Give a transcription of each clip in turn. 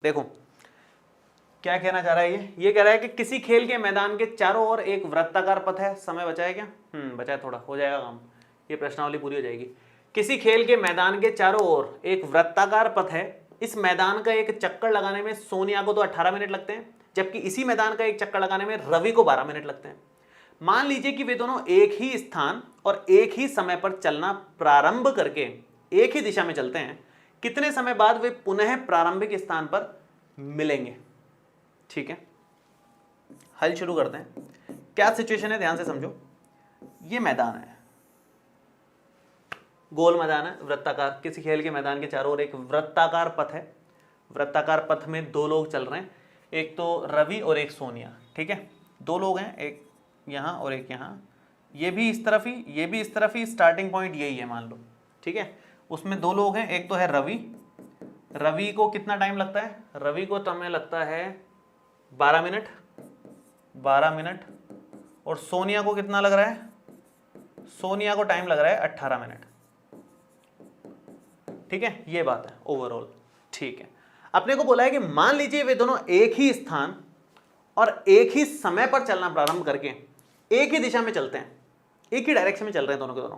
देखो क्या कहना चाह रहा है ये कह रहा है कि किसी खेल के मैदान के चारों ओर एक वृत्ताकार पथ है। समय बचा है क्या? बचा है, थोड़ा हो जाएगा काम, ये प्रश्नावली पूरी हो जाएगी। किसी खेल के मैदान के चारों ओर एक वृत्ताकार पथ है। इस मैदान का एक चक्कर लगाने में सोनिया को तो 18 मिनट लगते हैं, जबकि इसी मैदान का एक चक्कर लगाने में रवि को 12 मिनट लगते हैं। मान लीजिए कि वे दोनों एक ही स्थान और एक ही समय पर चलना प्रारंभ करके एक ही दिशा में चलते हैं। कितने समय बाद वे पुनः प्रारंभिक स्थान पर मिलेंगे? ठीक है, हल शुरू करते हैं। क्या सिचुएशन है, ध्यान से समझो। ये मैदान है, गोल मैदान है, वृत्ताकार। किसी खेल के मैदान के चारों ओर एक वृत्ताकार पथ है। वृत्ताकार पथ में दो लोग चल रहे हैं, एक तो रवि और एक सोनिया। ठीक है, दो लोग हैं, एक यहां और एक यहां। ये भी इस तरफ ही, ये भी इस तरफ ही, स्टार्टिंग पॉइंट यही है मान लो। ठीक है, उसमें दो लोग हैं, एक तो है रवि। रवि को कितना टाइम लगता है? रवि को समय लगता है 12 मिनट। 12 मिनट। और सोनिया को कितना लग रहा है? सोनिया को टाइम लग रहा है 18 मिनट। ठीक है, ये बात है ओवरऑल। ठीक है, अपने को बोला है कि मान लीजिए वे दोनों एक ही स्थान और एक ही समय पर चलना प्रारंभ करके एक ही दिशा में चलते हैं, एक ही डायरेक्शन में चल रहे हैं दोनों के दोनों।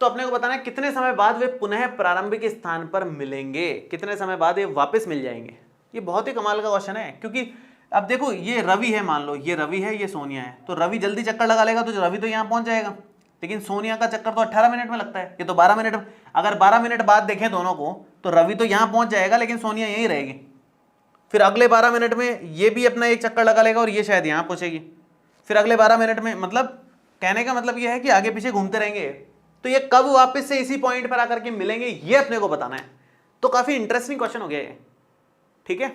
तो अपने को बताना है कितने समय बाद वे पुनः प्रारंभिक स्थान पर मिलेंगे, कितने समय बाद ये वापस मिल जाएंगे। ये बहुत ही कमाल का क्वेश्चन है, क्योंकि अब देखो ये रवि है, मान लो ये रवि है, ये सोनिया है। तो रवि जल्दी चक्कर लगा लेगा तो रवि तो यहाँ पहुंच जाएगा, लेकिन सोनिया का चक्कर तो 18 मिनट में लगता है, ये तो 12 मिनट। अगर 12 मिनट बाद देखें दोनों को तो रवि तो यहाँ पहुंच जाएगा, लेकिन सोनिया यहीं रहेगी। फिर अगले 12 मिनट में ये भी अपना एक चक्कर लगा लेगा और ये शायद यहाँ पहुंचेगी। फिर अगले 12 मिनट में, मतलब कहने का मतलब ये है कि आगे पीछे घूमते रहेंगे। तो ये कब वापस से इसी पॉइंट पर आकर के मिलेंगे, ये अपने को बताना है। तो काफी इंटरेस्टिंग क्वेश्चन हो गया ये। ठीक है,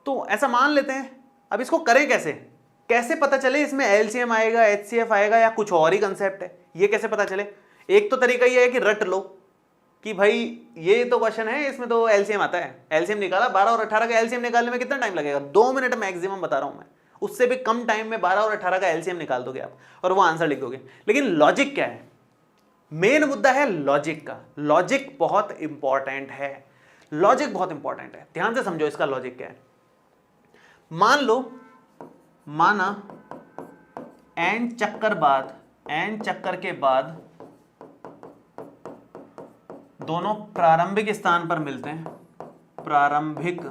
तो ऐसा मान लेते हैं। अब इसको करें कैसे? कैसे पता चले इसमें एलसीएम आएगा, एचसीएफ आएगा, या कुछ और ही कंसेप्ट है? ये कैसे पता चले? एक तो तरीका ये है कि रट लो कि भाई ये तो क्वेश्चन है, इसमें तो एलसीएम आता है। एलसीएम निकाला, 12 और 18 का एलसीएम निकालने में कितना टाइम लगेगा? 2 मिनट मैक्सिमम बता रहा हूं मैं। उससे भी कम टाइम में 12 और 18 का एलसीएम निकाल दोगे आप और वो आंसर लिख दोगे। लेकिन लॉजिक क्या है? मेन मुद्दा है लॉजिक का। लॉजिक बहुत इंपॉर्टेंट है, लॉजिक बहुत इंपॉर्टेंट है। ध्यान से समझो इसका लॉजिक क्या है। मान लो, माना एन चक्कर बाद, एन चक्कर के बाद दोनों प्रारंभिक स्थान पर मिलते हैं। प्रारंभिक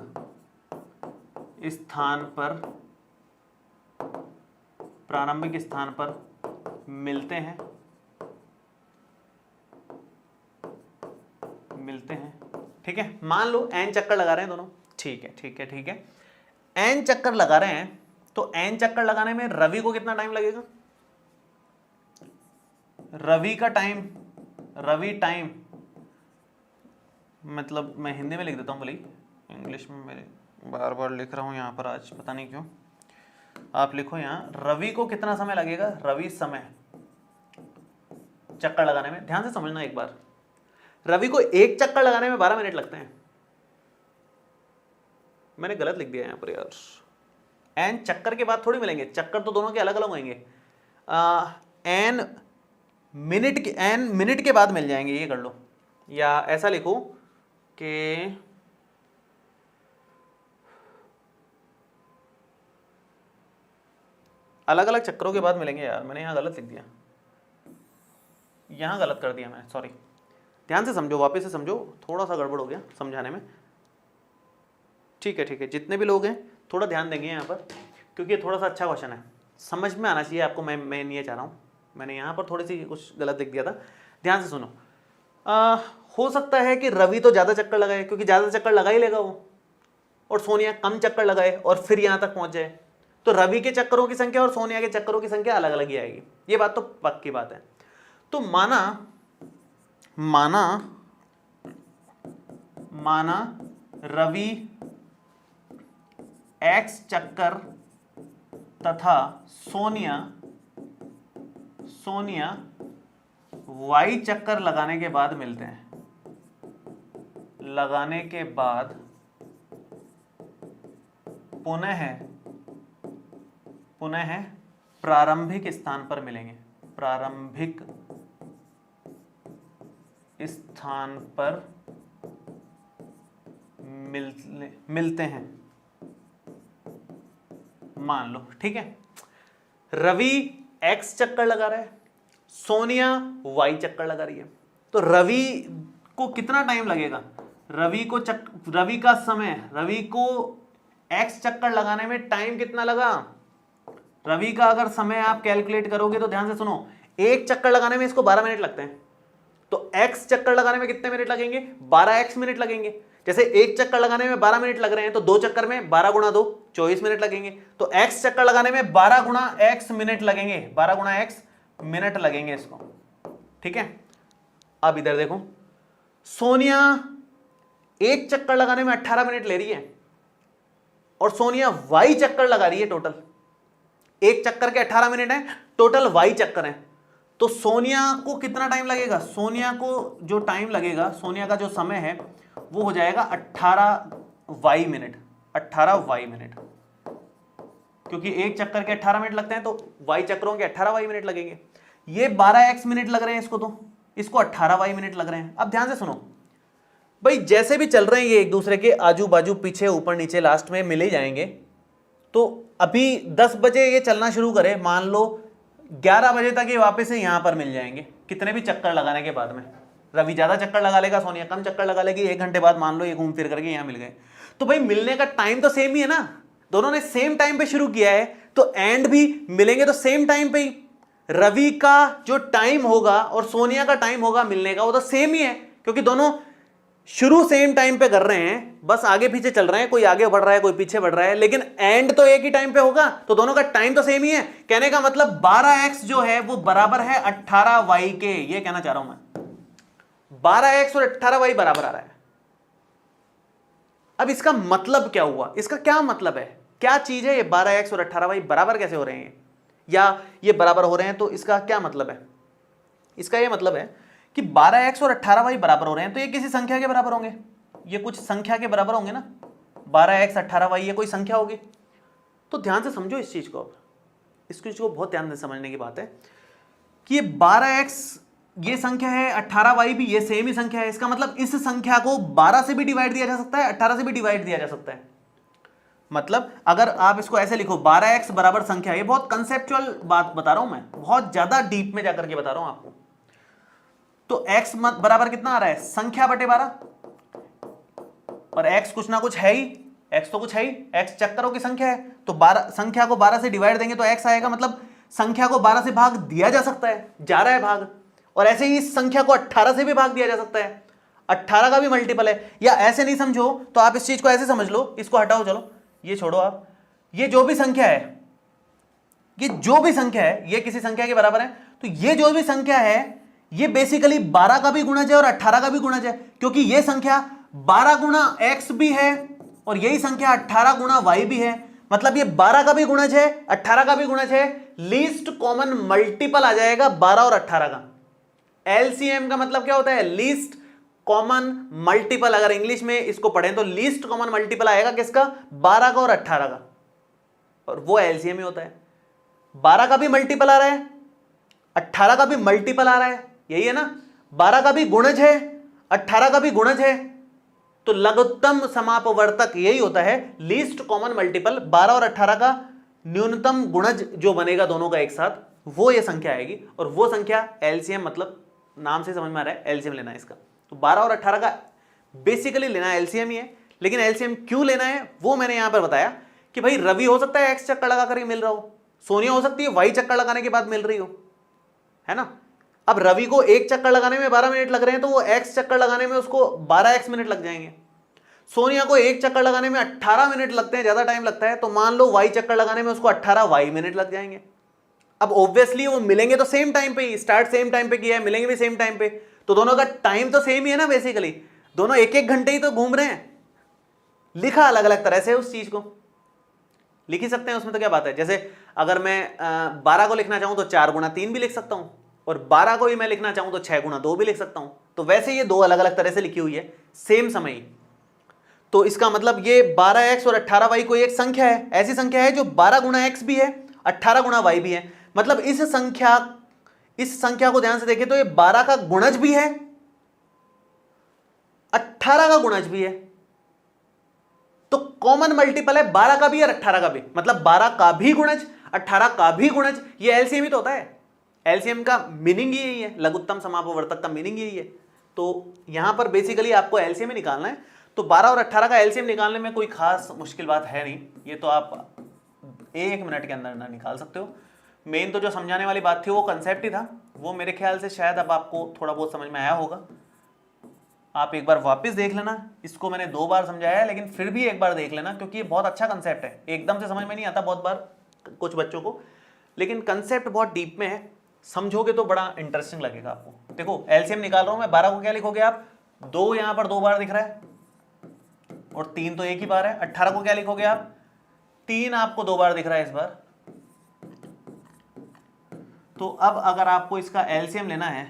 स्थान पर, प्रारंभिक स्थान पर मिलते हैं, मिलते हैं। ठीक है, मान लो एन चक्कर लगा रहे हैं दोनों। ठीक है, ठीक है, ठीक है, एन चक्कर लगा रहे हैं। तो एन चक्कर लगाने में रवि को कितना टाइम लगेगा? रवि का टाइम, रवि टाइम, मतलब मैं हिंदी में लिख देता हूं, भले इंग्लिश में मेरे बार बार लिख रहा हूं यहां पर, आज पता नहीं क्यों। आप लिखो यहां रवि को कितना समय लगेगा? रवि समय चक्कर लगाने में, ध्यान से समझना एक बार। रवि को एक चक्कर लगाने में 12 मिनट लगते हैं। मैंने गलत लिख दिया यहां पर यार। एन चक्कर के बाद थोड़ी मिलेंगे, चक्कर तो दोनों के अलग अलग होंगे। एन मिनट के बाद मिल जाएंगे, ये कर लो। या ऐसा लिखो कि अलग अलग चक्करों के बाद मिलेंगे। यार मैंने यहां गलत लिख दिया, यहां गलत कर दिया मैं, सॉरी। ध्यान से समझो, वापस से समझो, थोड़ा सा गड़बड़ हो गया समझाने में। ठीक है, ठीक है, जितने भी लोग हैं थोड़ा ध्यान देंगे यहाँ पर, क्योंकि ये थोड़ा सा अच्छा क्वेश्चन है, समझ में आना चाहिए आपको। मैं नहीं चाह रहा हूँ, मैंने यहाँ पर थोड़ी सी कुछ गलत लिख दिया था। ध्यान से सुनो। हो सकता है कि रवि तो ज़्यादा चक्कर लगाए, क्योंकि ज़्यादा चक्कर लगा ही लेगा वो, और सोनिया कम चक्कर लगाए और फिर यहाँ तक पहुँच जाए। तो रवि के चक्करों की संख्या और सोनिया के चक्करों की संख्या अलग अलग ही आएगी, ये बात तो पक्की बात है। तो माना रवि x चक्कर तथा सोनिया y चक्कर लगाने के बाद मिलते हैं। लगाने के बाद पुनः प्रारंभिक स्थान पर मिलेंगे। प्रारंभिक स्थान पर मिलते हैं, मान लो, ठीक है। रवि x चक्कर लगा रहा है, सोनिया y चक्कर लगा रही है। तो रवि को कितना टाइम लगेगा? रवि का समय, रवि को x चक्कर लगाने में टाइम कितना लगा? रवि का अगर समय आप कैलकुलेट करोगे तो ध्यान से सुनो, एक चक्कर लगाने में इसको 12 मिनट लगते हैं, तो x चक्कर लगाने में कितने मिनट लगेंगे? 12x मिनट लगेंगे। जैसे एक चक्कर लगाने में 12 मिनट लग रहे हैं, तो दो चक्कर में 12 गुणा 2 24 मिनट लगेंगे। तो x चक्कर लगाने में 12 गुणा x मिनट लगेंगे, 12 गुणा x मिनट लगेंगे इसको, ठीक है। अब इधर देखो, सोनिया एक चक्कर लगाने में 18 मिनट ले रही है और सोनिया y चक्कर लगा रही है। टोटल एक चक्कर के 18 मिनट है, टोटल y चक्कर है। तो सोनिया को कितना टाइम लगेगा? सोनिया को जो टाइम लगेगा, सोनिया का जो समय है वो हो जाएगा 18y मिनट, 18y मिनट, क्योंकि एक चक्कर के 18 मिनट लगते हैं तो y चक्करों के 18y मिनट लगेंगे। ये 12x मिनट लग रहे हैं इसको, तो इसको 18y मिनट लग रहे हैं। अब ध्यान से सुनो भाई, जैसे भी चल रहे हैं ये एक दूसरे के आजू बाजू, पीछे, ऊपर नीचे, लास्ट में मिले जाएंगे। तो अभी 10 बजे ये चलना शुरू करे, मान लो 11 बजे तक ये वापस से यहां पर मिल जाएंगे, कितने भी चक्कर लगाने के बाद में। रवि ज्यादा चक्कर लगा लेगा, सोनिया कम चक्कर लगा लेगी, 1 घंटे बाद मान लो ये घूम फिर करके यहां मिल गए। तो भाई मिलने का टाइम तो सेम ही है ना, दोनों ने सेम टाइम पे शुरू किया है, तो एंड भी मिलेंगे तो सेम टाइम पे ही। रवि का जो टाइम होगा और सोनिया का टाइम होगा मिलने का, वो तो सेम ही है, क्योंकि दोनों शुरू सेम टाइम पे कर रहे हैं, बस आगे पीछे चल रहे हैं, कोई आगे बढ़ रहा है कोई पीछे बढ़ रहा है, लेकिन एंड तो एक ही टाइम पे होगा, तो दोनों का टाइम तो सेम ही है। कहने का मतलब 12x जो है वो बराबर है 18y के, ये कहना चाह रहा हूं मैं। 12x और 18y बराबर आ रहा है। अब इसका मतलब क्या हुआ? इसका क्या मतलब है, क्या चीज है ये 12x और 18y बराबर कैसे हो रहे हैं, या ये बराबर हो रहे हैं, तो इसका क्या मतलब है? इसका ये मतलब है कि 12x और 18y बराबर हो रहे हैं, तो ये किसी संख्या के बराबर होंगे, ये कुछ संख्या के बराबर होंगे ना। 12x 18y ये कोई संख्या होगी। तो ध्यान से समझो इस चीज को, इस चीज को बहुत ध्यान से समझने की बात है कि ये 12x ये संख्या है, 18y भी ये सेम ही संख्या है। इसका मतलब इस संख्या को 12 से भी डिवाइड दिया जा सकता है, 18 से भी डिवाइड दिया जा सकता है। मतलब अगर आप इसको ऐसे लिखो, 12x बराबर संख्या, ये बहुत कंसेप्चुअल बात बता रहा हूं मैं, बहुत ज्यादा डीप में जाकर के बता रहा हूं आपको। तो x बराबर कितना आ रहा है? संख्या बटे 12, और x कुछ ना कुछ है ही, x तो कुछ है ही, x चक्करों की संख्या है, तो 12 संख्या को 12 से डिवाइड देंगे तो x आएगा, मतलब संख्या को 12 से भाग दिया जा सकता है, जा रहा है भाग। और ऐसे ही इस संख्या को 18 से भी भाग दिया जा सकता है, 18 का भी मल्टीपल है। या ऐसे नहीं समझो तो आप इस चीज को ऐसे समझ लो, इसको हटाओ, चलो ये छोड़ो आप, ये जो भी संख्या है, ये जो भी संख्या है ये किसी संख्या के बराबर है, तो ये जो भी संख्या है ये बेसिकली 12 का भी गुणज है और 18 का भी गुणज है, क्योंकि ये संख्या 12 गुणा x भी है और यही संख्या 18 गुणा y भी है। मतलब ये 12 का भी गुणज है, 18 का भी गुणज है, लीस्ट कॉमन मल्टीपल आ जाएगा 12 और 18 का। LCM का मतलब क्या होता है? Least common multiple. अगर इंग्लिश में इसको पढ़ें तो लीस्ट कॉमन मल्टीपल आएगा किसका? 12 का और 18 का, और वो LCM ही होता है। 12 का भी मल्टीपल आ रहा है, 18 का भी मल्टीपल आ रहा है, यही है ना। 12 का भी गुणज है, 18 का भी गुणज है, तो लघुत्तम समापवर्तक यही होता है, लीस्ट कॉमन मल्टीपल। 12 और 18 का न्यूनतम गुणज जो बनेगा दोनों का एक साथ, वो ये संख्या आएगी, और वो संख्या LCM, मतलब नाम से समझ में आ रहा है LCM लेना है इसका। तो 12 और 18 का बेसिकली लेना LCM ही है, लेकिन LCM क्यों लेना है वो मैंने यहां पर बताया कि भाई रवि हो सकता है x चक्कर लगा कर मिल रहा हो, सोनिया हो सकती है y चक्कर लगाने के बाद मिल रही हो, है ना। अब रवि को एक चक्कर लगाने में 12 मिनट लग रहे हैं, तो वो x चक्कर लगाने में उसको 12x मिनट लग जाएंगे। सोनिया को एक चक्कर लगाने में 18 मिनट लगते हैं, ज्यादा टाइम लगता है, तो मान लो y चक्कर लगाने में उसको 18y मिनट लग जाएंगे। अब ऑब्वियसली वो मिलेंगे तो सेम टाइम पे ही, स्टार्ट सेम टाइम पे किया है, मिलेंगे भी सेम टाइम पे, तो दोनों का टाइम तो सेम ही है ना। बेसिकली दोनों एक एक घंटे ही तो घूम रहे हैं, लिखा अलग अलग तरह से, उस चीज को लिख ही सकते हैं, उसमें तो क्या बात है। जैसे अगर मैं 12 को लिखना चाहूं तो 4 गुणा 3 भी लिख सकता हूं, और 12 को ही मैं लिखना चाहूं तो 6 गुणा 2 भी लिख सकता हूं। तो वैसे ये दो अलग अलग तरह से लिखी हुई है सेम समय ही। तो इसका मतलब ये 12x और 18y कोई एक संख्या है, ऐसी संख्या है जो 12 गुणा x भी है, 18 गुणा y भी है। मतलब इस संख्या को ध्यान से देखें तो ये 12 का गुणज भी है, 18 का गुणज भी है, तो कॉमन मल्टीपल है 12 का भी और 18 का भी, मतलब 12 का भी गुणज 18 का भी गुणज, ये एलसीएम ही तो होता है। एलसीएम का मीनिंग यही है, लघुत्तम समापवर्तक का मीनिंग यही है। तो यहां पर बेसिकली आपको एलसीएम ही निकालना है। तो 12 और 18 का एलसीएम निकालने में कोई खास मुश्किल बात है नहीं, ये तो आप 1 मिनट के अंदर ना निकाल सकते हो। मेन तो जो समझाने वाली बात थी वो कंसेप्ट ही था, वो मेरे ख्याल से शायद अब आपको थोड़ा बहुत समझ में आया होगा। आप एक बार वापस देख लेना, इसको मैंने 2 बार समझाया है, लेकिन फिर भी एक बार देख लेना, क्योंकि ये बहुत अच्छा कंसेप्ट है। एकदम से समझ में नहीं आता बहुत बार कुछ बच्चों को, लेकिन कंसेप्ट बहुत डीप में है, समझोगे तो बड़ा इंटरेस्टिंग लगेगा आपको। देखो एलसीएम निकाल रहा हूं मैं, 12 को क्या लिखोगे आप, 2 यहां पर 2 बार दिख रहा है और 3 तो एक ही बार है। 18 को क्या लिखोगे आप, 3 आपको 2 बार दिख रहा है इस बार। तो अब अगर आपको इसका एलसीएम लेना है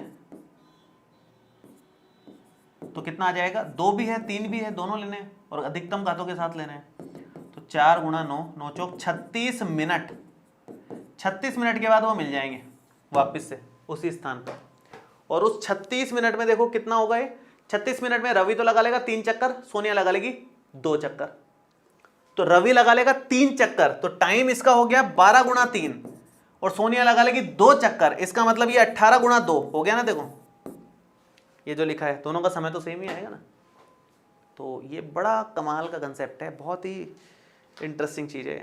तो कितना आ जाएगा, 2 भी है 3 भी है, दोनों लेने हैं और अधिकतम घातों के साथ लेने हैं। तो 4 गुणा 9, 9 चौक 36 मिनट, 36 मिनट के बाद वो मिल जाएंगे वापस से उसी स्थान पर। और उस 36 मिनट में देखो कितना होगा ये, 36 मिनट में रवि तो लगा लेगा 3 चक्कर, सोनिया लगा लेगी 2 चक्कर। तो रवि लगा लेगा 3 चक्कर, तो टाइम इसका हो गया 12 गुणा 3, और सोनिया लगा लेगी 2 चक्कर, इसका मतलब ये 18 गुणा 2 हो गया ना। देखो ये जो लिखा है दोनों का समय तो सेम ही आएगा ना। तो ये बड़ा कमाल का कंसेप्ट है, बहुत ही इंटरेस्टिंग चीज़ है।